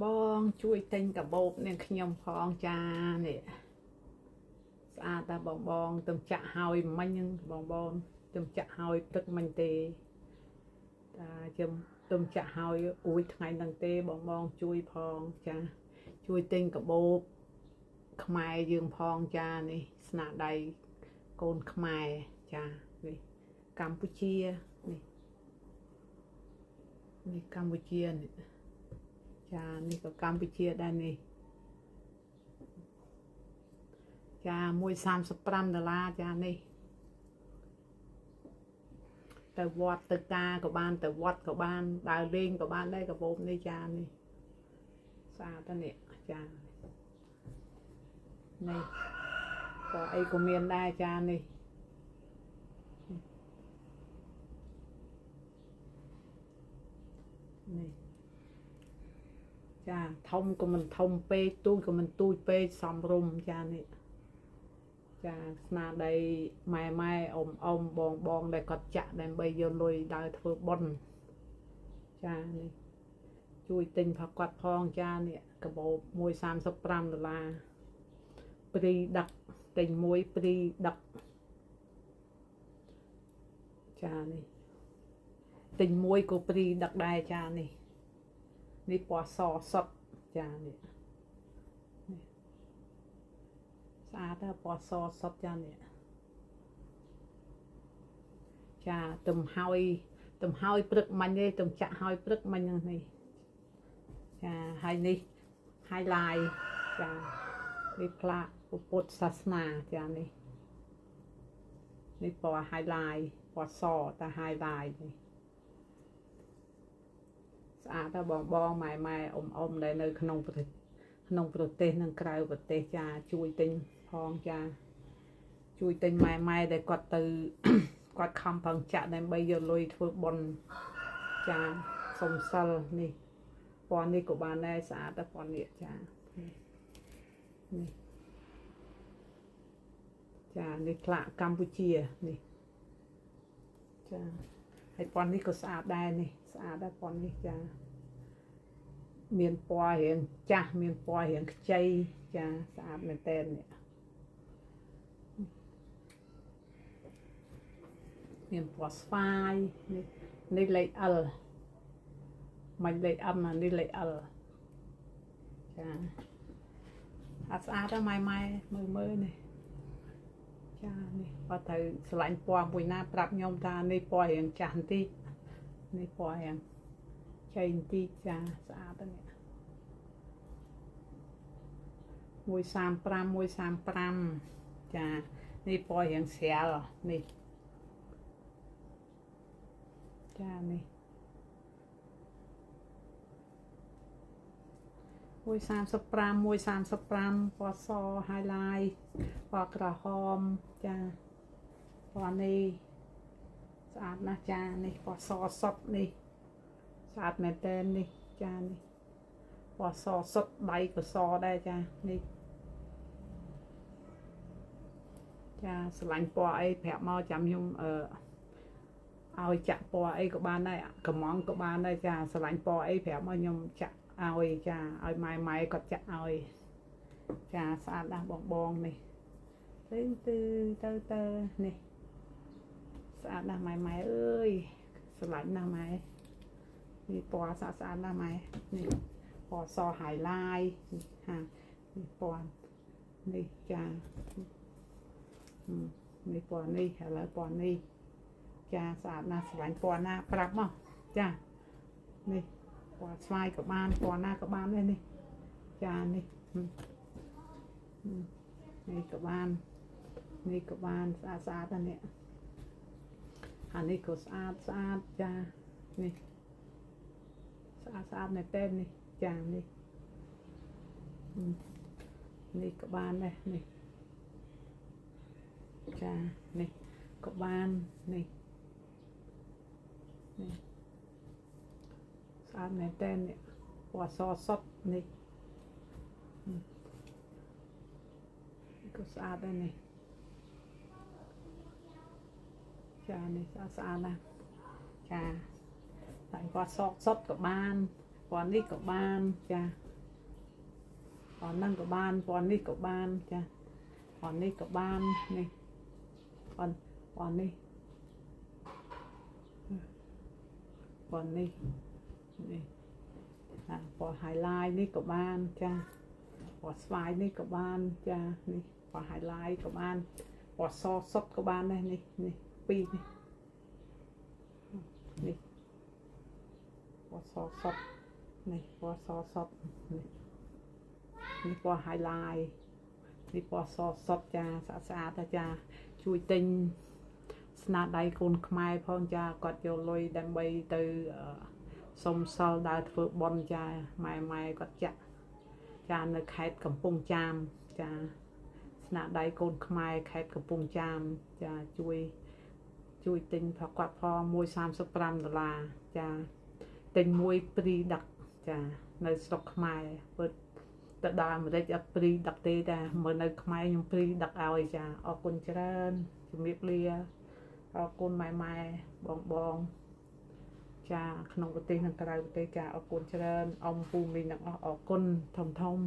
បងជួយទិញកាបូបនាងខ្ញុំផងចានេះស្អាតតែបងទៅចាក់ហើយមិញហ្នឹងបងទៅចាក់ហើយទឹកមិញទេតាខ្ញុំទៅចាក់ហើយអួយថ្ងៃហ្នឹងទេបងជួយផងចាជួយទិញកាបូបខ្មែរយើងផងចានេះស្នាដៃកូនខ្មែរចានេះកម្ពុជានេះកម្ពុជានេះចានេះក៏កម្ពុជាដែរនេះចា$135ចានេះទៅវត្តទៅការក៏បានទៅវត្តក៏បានដើរលេងក៏បានដែរកាបូបនេះចានេះស្អាតទៅនេះចានេះក៏អីក៏មានដែរចានេះនេះចាធំក៏មិនធំពេកទូចក៏មិនទូចពេកសមរម្យចានេះចាស្នាដៃម៉ែអ៊ំបងដែលគាត់ចាក់ដើម្បីយកលុយដើរធ្វើបុណ្យចានេះជួយទិញផាក់គាត់ផងចានេះកាបូប$135ព្រីដឹកទិញមួយព្រីដឹកចានេះទិញមួយក៏ព្រីដឹកដែរចានេះនេះពណ៌សសុទ្ធចានេះស្អាតតែពណ៌សសុទ្ធចានេះចាទំហើយព្រឹកមិញទេទំចាក់ហើយព្រឹកមិញហ្នឹងនេះចាហើយនេះ highlight ចានេះផ្លាកពុទ្ធសាសនាចានេះពណ៌ highlight ពណ៌សតែ highlight នេះស្អាតតែបងម៉ែអ៊ំដែលនៅក្នុងប្រទេសនិងក្រៅប្រទេសចាជួយទិញផងចាជួយទិញម៉ែដែលគាត់ទៅគាត់ខំប្រឹងចាក់ដើម្បីយកលុយធ្វើបុណ្យចាសុំសិលនេះពណ៌នេះក៏បានដែរស្អាតតែពណ៌នេះចានេះចានេះផ្លាកកម្ពុជានេះចាហើយពណ៌នេះក៏ស្អាតដែរនេះស្អាតដែរពណ៌នេះចាមានពណ៌រាងចាស់មានពណ៌រាងខ្ចីចាស្អាតមែនតើនេះមានពណ៌ស្វាយនេះលេខ L មិនលេខ M ណានេះលេខ L ចាស្អាតតែម៉ែមើលនេះចានេះបើទៅឆ្លាញ់ពណ៌មួយណាប្រាប់ខ្ញុំថានេះពណ៌រាងចាស់បន្តិចនេះពណ៌រាងចៃបន្តិចចាស្អាតទៅនេះ135ចានេះពណ៌រាងស្រាលនេះចានេះ135ពណ៌ស highlight ពណ៌ក្រហមចាពណ៌នេះស្អាតណាស់ចានេះពណ៌សសុទ្ធនេះស្អាតមែនតើនេះចានេះពណ៌សសុទ្ធដៃក៏សដែរចានេះចាស្រឡាញ់ពណ៌អីប្រាប់មកចាំខ្ញុំឲ្យចាក់ពណ៌អីក៏បានដែរកំងក៏បានដែរចាស្រឡាញ់ពណ៌អីប្រាប់មកខ្ញុំចាក់ឲ្យចាឲ្យម៉ែគាត់ចាក់ឲ្យចាស្អាតណាស់បងនេះទៅនេះស្អាតណាស់ម៉ែអើយស្រឡាញ់ណាស់ម៉ែនេះពណ៌ស្អាតណាស់ម៉ែនេះពណ៌ស highlight នេះពណ៌នេះចានេះពណ៌នេះឥឡូវពណ៌នេះចាស្អាតណាស់ស្រឡាញ់ពណ៌ណាប្រាប់មកចានេះពណ៌ស្វាយក៏បានពណ៌ណាក៏បានដែរនេះចានេះនេះក៏បានស្អាតណាស់នេះអានេះក៏ស្អាតចានេះស្អាតមែនតើនេះចានេះក៏បានដែរនេះចានេះក៏បាននេះស្អាតមែនតើនេះពណ៌សសុទ្ធនេះក៏ស្អាតដែរនេះចានេះស្អាតណាស់ចាតែពណ៌សសុទ្ធក៏បាន ปอนนี่ก็บ้านจ้าปอนนั่งก็บ้านปอนนี่ก็บ้านจ้าปอนนี่ก็บ้านนี่ปอนนี่ปอนนี่นี่ปอนไฮไลท์นี่ก็บ้านจ้าปอนสไลด์นี่ก็บ้านจ้านี่ปอนไฮไลท์ก็บ้านปอนซอสดก็บ้านได้นี่ปีนี่ปอนซอสดนี่ปอนซอสดนี่ปอไฮไลท์นี่ปอซอสดจ้าสะอาดจ้าช่วยติงสนาดใดคนขมายพองจ้ากอดโยลอยดังใบตือสมซอลดาวเฟือบอลจ้าไม่กอดจ้าในแคดกับปงจามจ้าสนาดใดคนขมายแคดกับปงจามจ้าช่วยติงพอกอดพอมวย$30จ้าติงมวยปรีดักจ้าในสตอกขมายเปิดแต่ดามันได้จะปรีดักเตะแต่เมื่อในขมายยังปรีดักเอาไอ้จ้าออกคนเจริญจุ่มเรียบเรียออกคนใหม่บองจ้าขนมปฏินังกระไรปฏิจ้าออกคนเจริญอมปูมีนักออกคนทอม